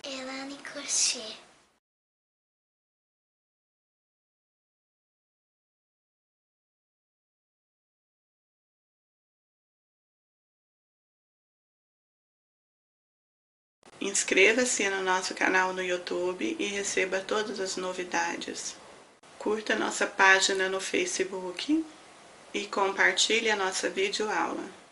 Elane Crochê. Inscreva-se no nosso canal no YouTube e receba todas as novidades. Curta nossa página no Facebook e compartilhe a nossa videoaula.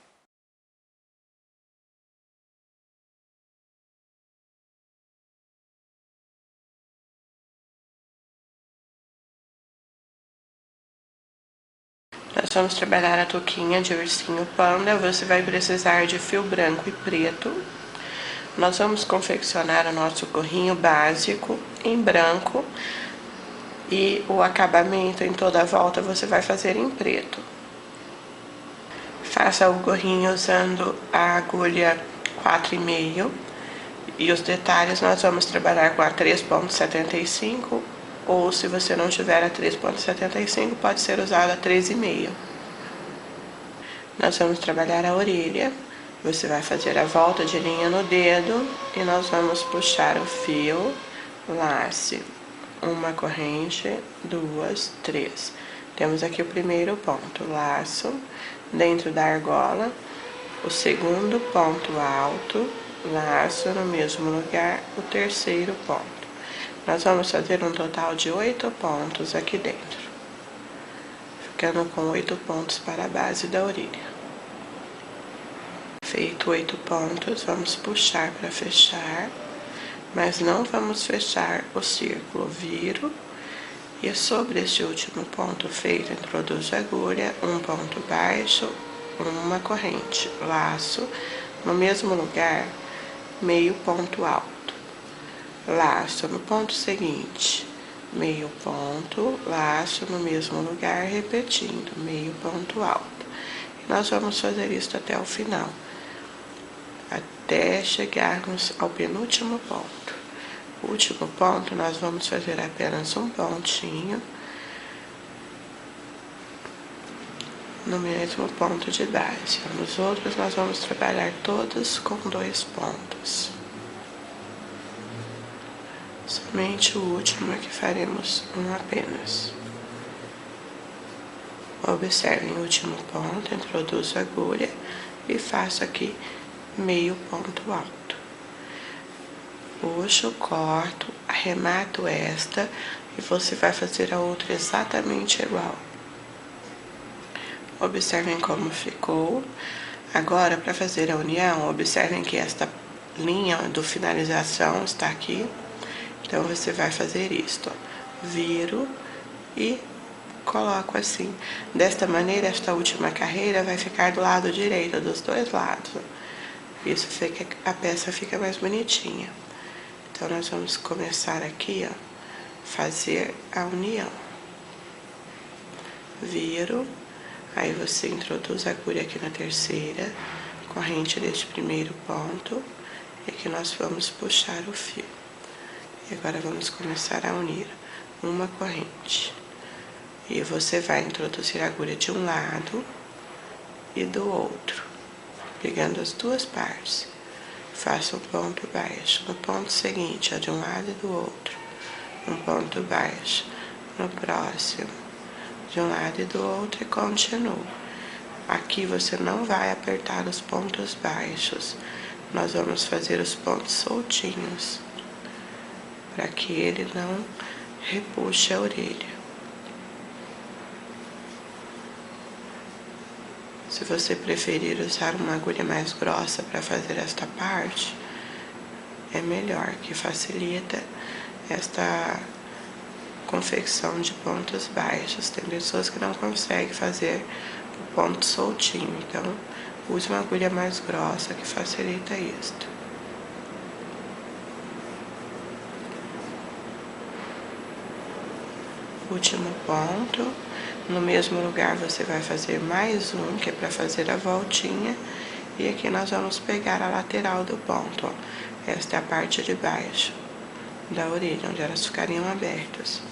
Nós vamos trabalhar a touquinha de ursinho panda. Você vai precisar de fio branco e preto. Nós vamos confeccionar o nosso gorrinho básico em branco e o acabamento em toda a volta você vai fazer em preto. Faça o gorrinho usando a agulha 4,5 e os detalhes nós vamos trabalhar com a 3,75 ou se você não tiver a 3,75 pode ser usada a 3,5. Nós vamos trabalhar a orelha. Você vai fazer a volta de linha no dedo e nós vamos puxar o fio, lace, uma corrente, 2, 3. Temos aqui o primeiro ponto, laço, dentro da argola, o segundo ponto alto, laço no mesmo lugar, o terceiro ponto. Nós vamos fazer um total de 8 pontos aqui dentro, ficando com 8 pontos para a base da orelha. Feito 8 pontos, vamos puxar para fechar, mas não vamos fechar o círculo. Viro e sobre este último ponto feito, introduzo a agulha, um ponto baixo, uma corrente, laço, no mesmo lugar, meio ponto alto, laço no ponto seguinte, meio ponto, laço no mesmo lugar, repetindo, meio ponto alto. E nós vamos fazer isso até o final, até chegarmos ao penúltimo ponto. O último ponto nós vamos fazer apenas um pontinho no mesmo ponto de base. Nos outros nós vamos trabalhar todos com 2 pontos. Somente o último é que faremos um apenas. Observem o último ponto, introduzo a agulha e faço aqui meio ponto alto. Puxo, corto, arremato esta e você vai fazer a outra exatamente igual. Observem como ficou. Agora, para fazer a união, observem que esta linha do finalização está aqui. Então, você vai fazer isto. Viro e coloco assim. Desta maneira, esta última carreira vai ficar do lado direito, dos dois lados. Isso fica, a peça fica mais bonitinha. Então, nós vamos começar aqui, ó, fazer a união. Viro, aí você introduz a agulha aqui na terceira, corrente deste primeiro ponto, e que nós vamos puxar o fio. E agora vamos começar a unir uma corrente. E você vai introduzir a agulha de um lado e do outro, pegando as duas partes. Faça um ponto baixo. No ponto seguinte, ó, de um lado e do outro, um ponto baixo. No próximo, de um lado e do outro, e continuo. Aqui você não vai apertar os pontos baixos. Nós vamos fazer os pontos soltinhos, para que ele não repuxe a orelha. Se você preferir usar uma agulha mais grossa para fazer esta parte, é melhor, que facilita esta confecção de pontos baixos. Tem pessoas que não conseguem fazer o ponto soltinho, então use uma agulha mais grossa que facilita isto. Último ponto, no mesmo lugar você vai fazer mais um, que é para fazer a voltinha, e aqui nós vamos pegar a lateral do ponto, ó. Esta é a parte de baixo da orelha, onde elas ficariam abertas.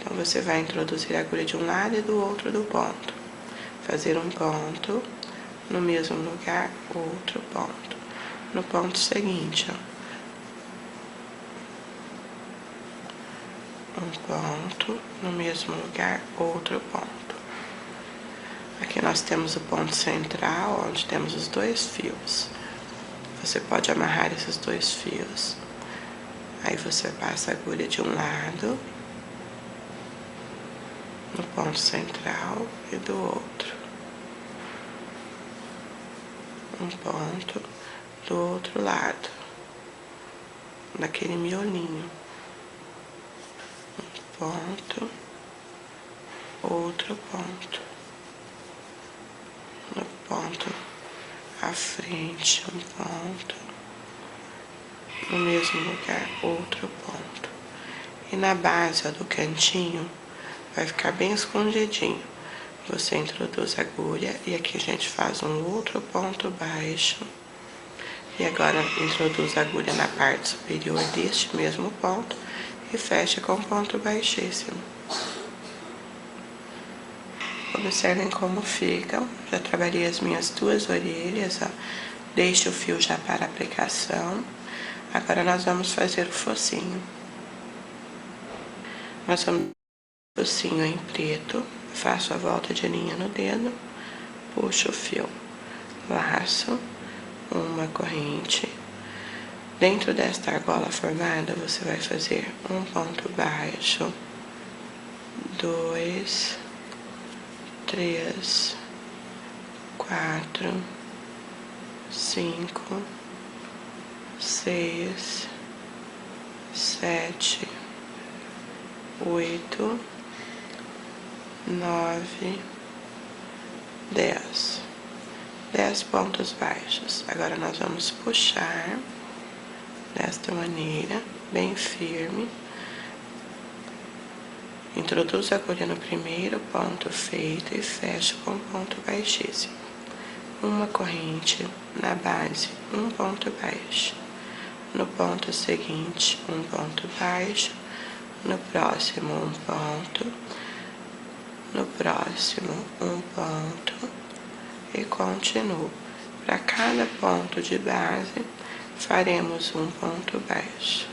Então, você vai introduzir a agulha de um lado e do outro do ponto. Fazer um ponto, no mesmo lugar, outro ponto. No ponto seguinte, ó, um ponto, no mesmo lugar, outro ponto. Aqui nós temos o ponto central, onde temos os dois fios. Você pode amarrar esses dois fios. Aí você passa a agulha de um lado, no ponto central, e do outro. Um ponto do outro lado, naquele miolinho. Um ponto, outro ponto. No ponto à frente, um ponto. No mesmo lugar, outro ponto. E na base, ó, do cantinho, vai ficar bem escondidinho. Você introduz a agulha e aqui a gente faz um outro ponto baixo. E agora introduz a agulha na parte superior deste mesmo ponto e fecha com ponto baixíssimo. Observem como ficam. Já trabalhei as minhas duas orelhas, ó. Deixe o fio já para aplicação. Agora nós vamos fazer o focinho. Nós vamos fazer o focinho em preto. Faço a volta de linha no dedo, puxo o fio, laço uma corrente. Dentro desta argola formada, você vai fazer um ponto baixo, 2, 3, 4, 5, 6, 7, 8, 9, 10. 10 pontos baixos. Agora nós vamos puxar desta maneira, bem firme. Introduz a agulha no primeiro ponto feito e fecha com ponto baixíssimo. Uma corrente na base, um ponto baixo. No ponto seguinte, um ponto baixo. No próximo, um ponto. No próximo, um ponto. E continuo. Para cada ponto de base, faremos um ponto baixo.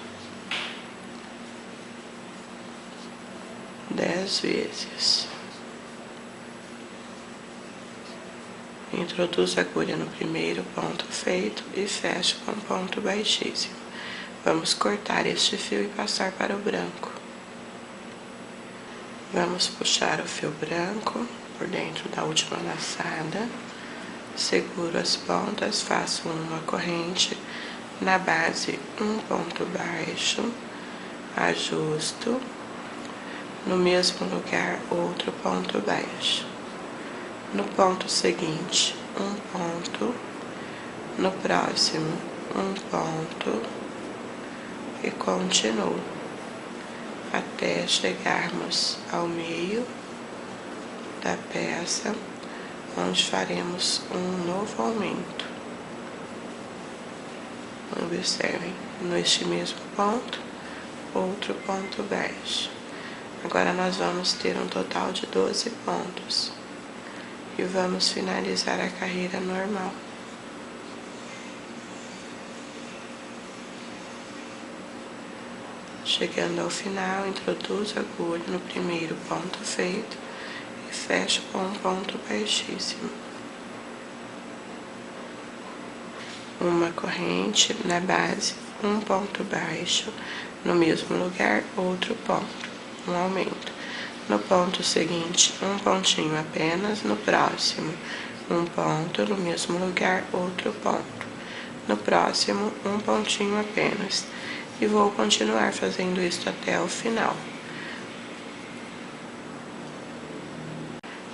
10 vezes. Introduz a agulha no primeiro ponto feito e fecho com ponto baixíssimo. Vamos cortar este fio e passar para o branco. Vamos puxar o fio branco por dentro da última laçada. Seguro as pontas, faço uma corrente. Na base, um ponto baixo. Ajusto. No mesmo lugar, outro ponto baixo. No ponto seguinte, um ponto. No próximo, um ponto. E continuo até chegarmos ao meio da peça, onde faremos um novo aumento. Observem, neste mesmo ponto, outro ponto baixo. Agora nós vamos ter um total de 12 pontos e vamos finalizar a carreira normal. Chegando ao final, introduzo a agulha no primeiro ponto feito e fecho com um ponto baixíssimo. Uma corrente na base, um ponto baixo, no mesmo lugar, outro ponto, um aumento. No ponto seguinte, um pontinho apenas, no próximo, um ponto, no mesmo lugar, outro ponto. No próximo, um pontinho apenas. E vou continuar fazendo isso até o final.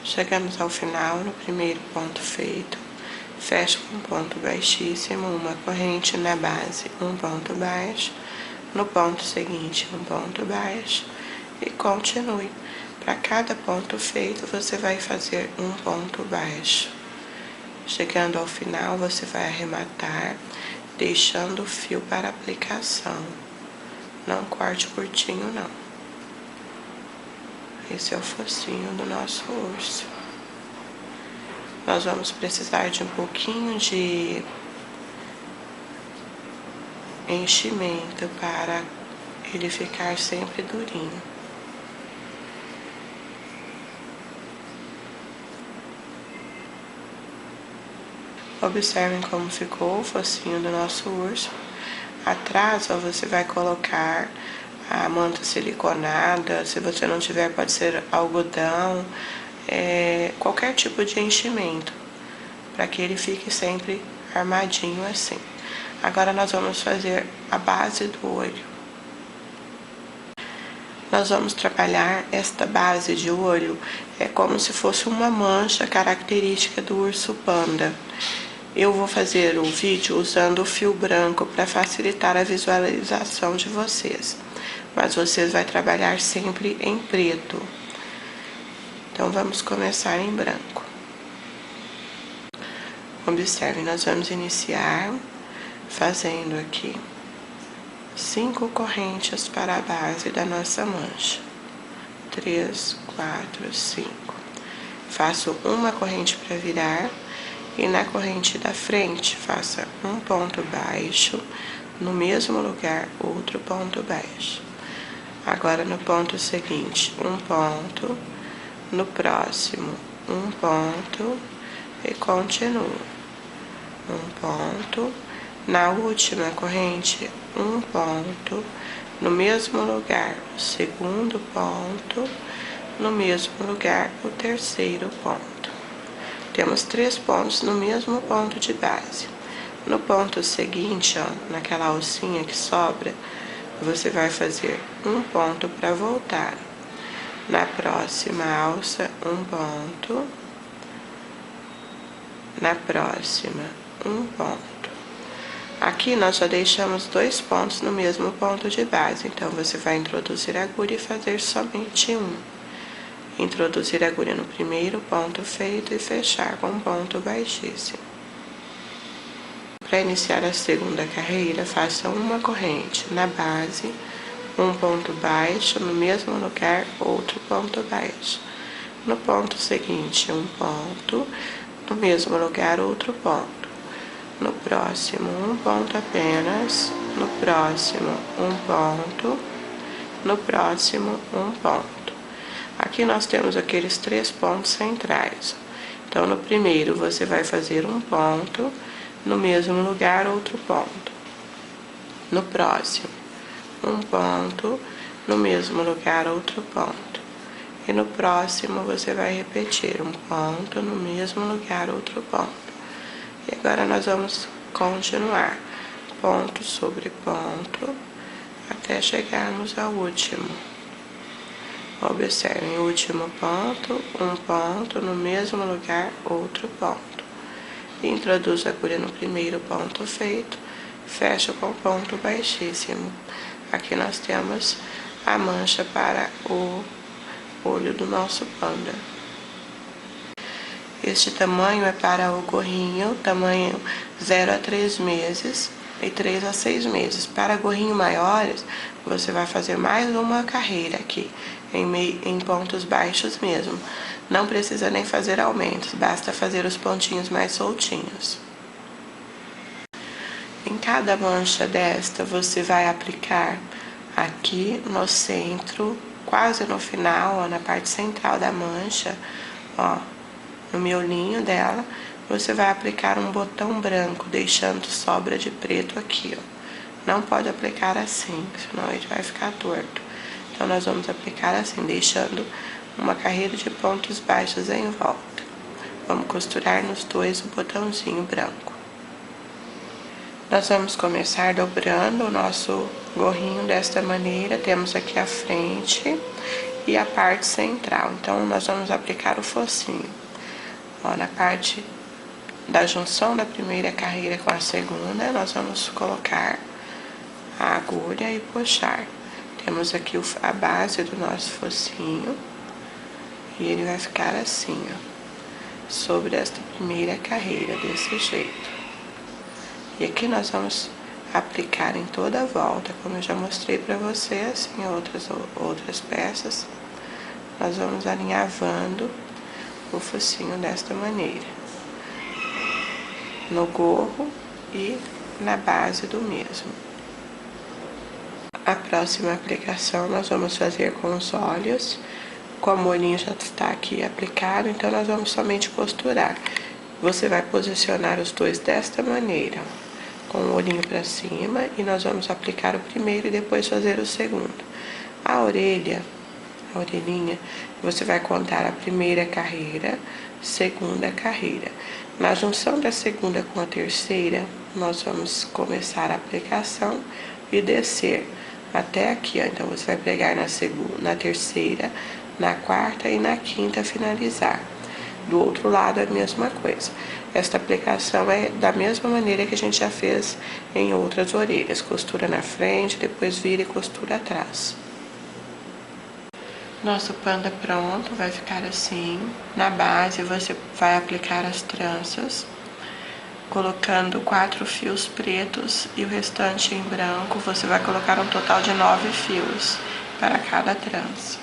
Chegamos ao final, no primeiro ponto feito, fecho com um ponto baixíssimo, uma corrente na base, um ponto baixo, no ponto seguinte, um ponto baixo, e continue. Para cada ponto feito, você vai fazer um ponto baixo. Chegando ao final, você vai arrematar, deixando o fio para aplicação. Não corte curtinho, não. Esse é o focinho do nosso urso. Nós vamos precisar de um pouquinho de enchimento para ele ficar sempre durinho. Observem como ficou o focinho do nosso urso. Atrás, ó, você vai colocar a manta siliconada. Se você não tiver, pode ser algodão, qualquer tipo de enchimento, para que ele fique sempre armadinho assim. Agora nós vamos fazer a base do olho. Nós vamos trabalhar esta base de olho, como se fosse uma mancha característica do urso panda. Eu vou fazer o vídeo usando o fio branco para facilitar a visualização de vocês, mas vocês vão trabalhar sempre em preto. Então vamos começar em branco. Observe, nós vamos iniciar fazendo aqui 5 correntes para a base da nossa mancha. 3, 4, 5. Faço uma corrente para virar e na corrente da frente faça um ponto baixo, no mesmo lugar outro ponto baixo. Agora no ponto seguinte, um ponto, no próximo um ponto e continua. Um ponto, na última corrente um ponto, no mesmo lugar o segundo ponto, no mesmo lugar o terceiro ponto. Temos 3 pontos no mesmo ponto de base. No ponto seguinte, ó, naquela alcinha que sobra, você vai fazer um ponto para voltar. Na próxima alça, um ponto. Na próxima, um ponto. Aqui nós já deixamos 2 pontos no mesmo ponto de base, então você vai introduzir a agulha e fazer somente um. Introduzir a agulha no primeiro ponto feito e fechar com um ponto baixíssimo. Para iniciar a segunda carreira, faça uma corrente na base, um ponto baixo, no mesmo lugar, outro ponto baixo. No ponto seguinte, um ponto, no mesmo lugar, outro ponto. No próximo, um ponto apenas, no próximo, um ponto, no próximo, um ponto. Aqui nós temos aqueles 3 pontos centrais. Então, no primeiro, você vai fazer um ponto, no mesmo lugar, outro ponto. No próximo, um ponto, no mesmo lugar, outro ponto. E no próximo, você vai repetir um ponto, no mesmo lugar, outro ponto. E agora nós vamos continuar, ponto sobre ponto, até chegarmos ao último. Observem, o último ponto, um ponto, no mesmo lugar, outro ponto. Introduz a agulha no primeiro ponto feito, fecha com ponto baixíssimo. Aqui nós temos a mancha para o olho do nosso panda. Este tamanho é para o gorrinho, tamanho 0 a 3 meses e 3 a 6 meses. Para gorrinhos maiores, você vai fazer mais uma carreira aqui, em pontos baixos mesmo. Não precisa nem fazer aumentos, basta fazer os pontinhos mais soltinhos. Em cada mancha desta, você vai aplicar aqui no centro, quase no final, ó, na parte central da mancha, ó, no miolinho dela, você vai aplicar um botão branco, deixando sobra de preto aqui, ó. Não pode aplicar assim, senão ele vai ficar torto. Então, nós vamos aplicar assim, deixando uma carreira de pontos baixos em volta. Vamos costurar nos dois o botãozinho branco. Nós vamos começar dobrando o nosso gorrinho desta maneira. Temos aqui a frente e a parte central. Então, nós vamos aplicar o focinho. Ó, na parte da junção da primeira carreira com a segunda, nós vamos colocar a agulha e puxar. Temos aqui a base do nosso focinho e ele vai ficar assim, ó, sobre esta primeira carreira, desse jeito. E aqui nós vamos aplicar em toda a volta, como eu já mostrei para vocês em outras peças. Nós vamos alinhavando o focinho desta maneira, no gorro e na base do mesmo. A próxima aplicação nós vamos fazer com os olhos. Como o olhinho já está aqui aplicado, então nós vamos somente costurar. Você vai posicionar os dois desta maneira, com o olhinho para cima, e nós vamos aplicar o primeiro e depois fazer o segundo. A orelhinha, você vai contar a primeira carreira, segunda carreira. Na junção da segunda com a terceira, nós vamos começar a aplicação e descer até aqui, ó. Então, você vai pregar na segunda, na terceira, na quarta e na quinta finalizar. Do outro lado, a mesma coisa. Esta aplicação é da mesma maneira que a gente já fez em outras orelhas. Costura na frente, depois vira e costura atrás. Nosso panda pronto, vai ficar assim. Na base, você vai aplicar as tranças, colocando 4 fios pretos e o restante em branco. Você vai colocar um total de 9 fios para cada trança.